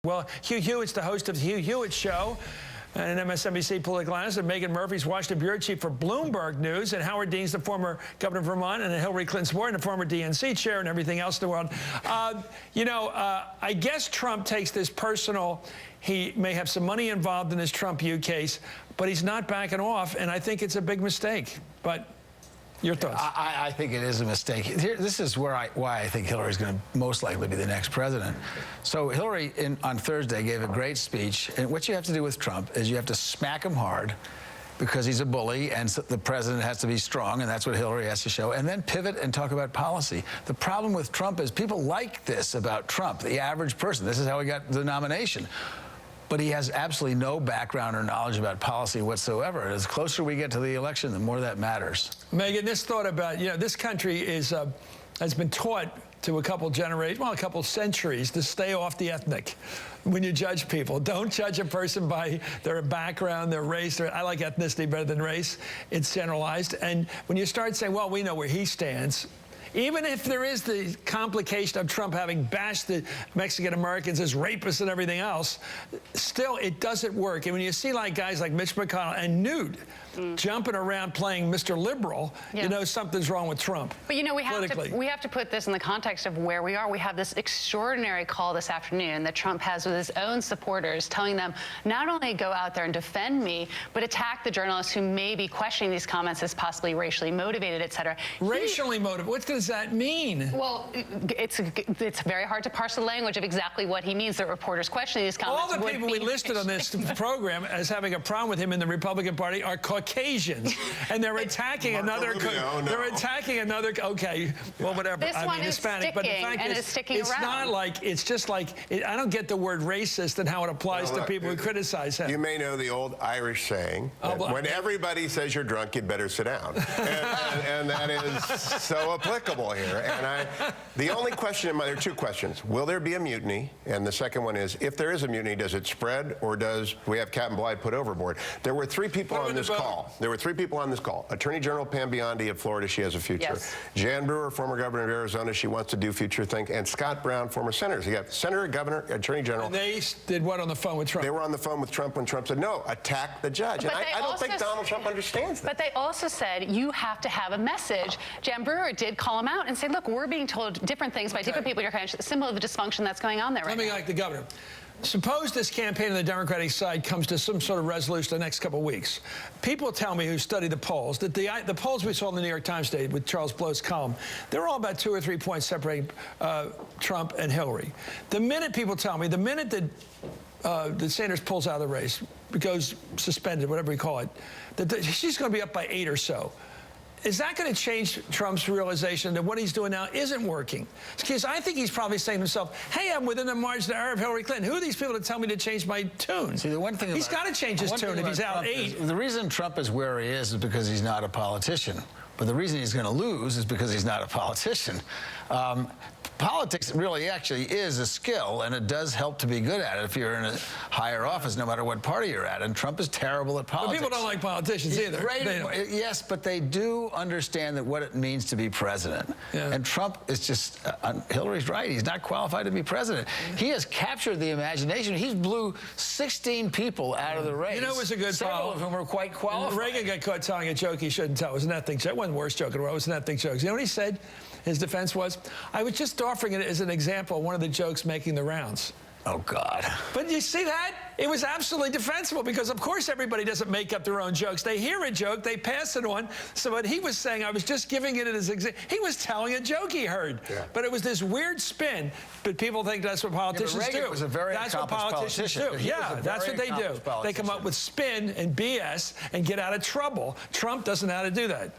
Well, Hugh Hewitt's the host of the Hugh Hewitt Show, and an MSNBC political analyst, and Megan Murphy's Washington bureau chief for Bloomberg News, and Howard Dean's the former governor of Vermont and a Hillary Clinton supporter and the former DNC chair and everything else in the world. I guess Trump takes this personal. He may have some money involved in this Trump U case, but he's not backing off, and I think it's a big mistake. But your thoughts? I think it is a mistake. This is why I think Hillary's going to most likely be the next president. So Hillary, on Thursday, gave a great speech. And what you have to do with Trump is you have to smack him hard because he's a bully, and so the president has to be strong, and that's what Hillary has to show, and then pivot and talk about policy. The problem with Trump is people like this about Trump, the average person. This is how he got the nomination. But he has absolutely no background or knowledge about policy whatsoever. And as closer we get to the election, the more that matters. Megan, this thought about, this country is has been taught to a couple generations, well, a couple centuries, to stay off the ethnic when you judge people. Don't judge a person by their background, their race. I like ethnicity better than race. It's generalized. And when you start saying, well, we know where he stands, even if there is the complication of Trump having bashed the Mexican Americans as rapists and everything else, still it doesn't work. And when you see guys like Mitch McConnell and Newt jumping around playing Mr. Liberal, you know something's wrong with Trump. But we have to put this in the context of where we are. We have this extraordinary call this afternoon that Trump has with his own supporters, telling them not only go out there and defend me, but attack the journalists who may be questioning these comments as possibly racially motivated, et cetera. Racially motivated? What does that mean? Well, it's very hard to parse the language of exactly what he means. The reporters questioning these comments. All the people we listed on this program as having a problem with him in the Republican Party are Caucasians, and they're attacking another. They're attacking another. Okay, well, whatever. This one is Hispanic, but the fact is, it's not like it's just like I don't get the word racist and how it applies to people who criticize him. You may know the old Irish saying: "When everybody says you're drunk, you'd better sit down," and that is so applicable here. And the only question, there are two questions: will there be a mutiny? And the second one is, if there is a mutiny, does it spread, or does we have Captain Bligh put overboard? There were three people on this call. There were three people on this call. Attorney General Pam Biondi of Florida, she has a future. Yes. Jan Brewer, former governor of Arizona, she wants to do future think. And Scott Brown, former senator. So you got senator, governor, attorney general. And they did what on the phone with Trump? They were on the phone with Trump when Trump said, no, attack the judge. And I don't think Donald Trump understands that. But they also said you have to have a message. Jan Brewer did call him out and say, look, we're being told different things by different people. You're kind of symbol of the dysfunction that's going on there right now. Let me like the governor. Suppose this campaign on the Democratic side comes to some sort of resolution the next couple of weeks. People tell me who study the polls that the polls we saw in the New York Times today with Charles Blow's column, they're all about 2 or 3 points separating Trump and Hillary. The minute people tell me, the minute that Sanders pulls out of the race, goes suspended, whatever you call it, that she's going to be up by 8 or so. Is that going to change Trump's realization that what he's doing now isn't working? Because I think he's probably saying to himself, hey, I'm within the margin of error of Hillary Clinton. Who are these people to tell me to change my tune? See, the one thing he's got to change his tune if he's out 8. The reason Trump is where he is because he's not a politician. But the reason he's going to lose is because he's not a politician. Politics really actually is a skill, and it does help to be good at it if you're in a higher office, no matter what party you're at. And Trump is terrible at politics. But people don't like politicians either. Yes, but they do understand what it means to be president. Yeah. And Trump is just, Hillary's right, he's not qualified to be president. He has captured the imagination. He blew 16 people out of the race. You know, it was a good Several of whom were quite qualified. Reagan got caught telling a joke he shouldn't tell. It was an ethnic joke. It wasn't the worst joke in the world. It was an ethnic joke. You know what he said? His defense was, I was just offering it as an example of one of the jokes making the rounds. Oh, God. But you see that? It was absolutely defensible because, of course, everybody doesn't make up their own jokes. They hear a joke, they pass it on. So what he was saying, I was just giving it as example. He was telling a joke he heard. Yeah. But it was this weird spin. But people think that's what politicians do. Was a very that's what politicians do. Yeah, that's what they do. They come up with spin and BS and get out of trouble. Trump doesn't know how to do that,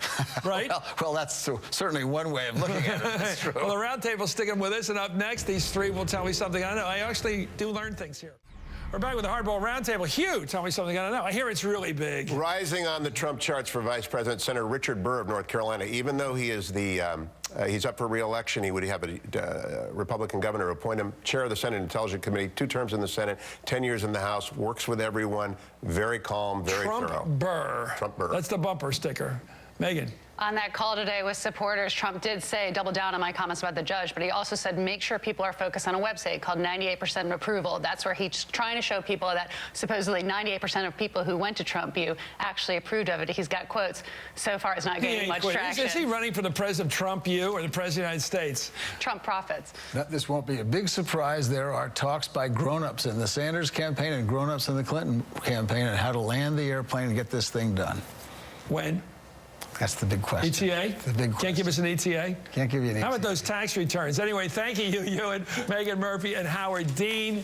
right? well, that's certainly one way of looking at it. That's true. Well, the roundtable's sticking with us, and up next, these three will tell me something I know. I actually do learn things here. We're back with the Hardball Roundtable. Hugh, tell me something I don't know. I hear it's really big. Rising on the Trump charts for Vice President, Senator Richard Burr of North Carolina. Even though he is he's up for re-election, he would have a Republican governor appoint him chair of the Senate Intelligence Committee, 2 terms in the Senate, 10 years in the House, works with everyone, very calm, very thorough. Trump Burr. Trump Burr. That's the bumper sticker. Megan. On that call today with supporters, Trump did say, double down on my comments about the judge, but he also said, make sure people are focused on a website called 98% approval. That's where he's trying to show people that supposedly 98% of people who went to Trump View actually approved of it. He's got quotes. So far, it's not getting much traction. Is he running for the president of Trump View or the president of the United States? Trump profits. This won't be a big surprise. There are talks by grown-ups in the Sanders campaign and grown-ups in the Clinton campaign on how to land the airplane and get this thing done. When? That's the big question. ETA? The big question. Can't give us an ETA? Can't give you an ETA. How about those tax returns? Anyway, thank you, Hugh Hewitt, Megan Murphy, and Howard Dean.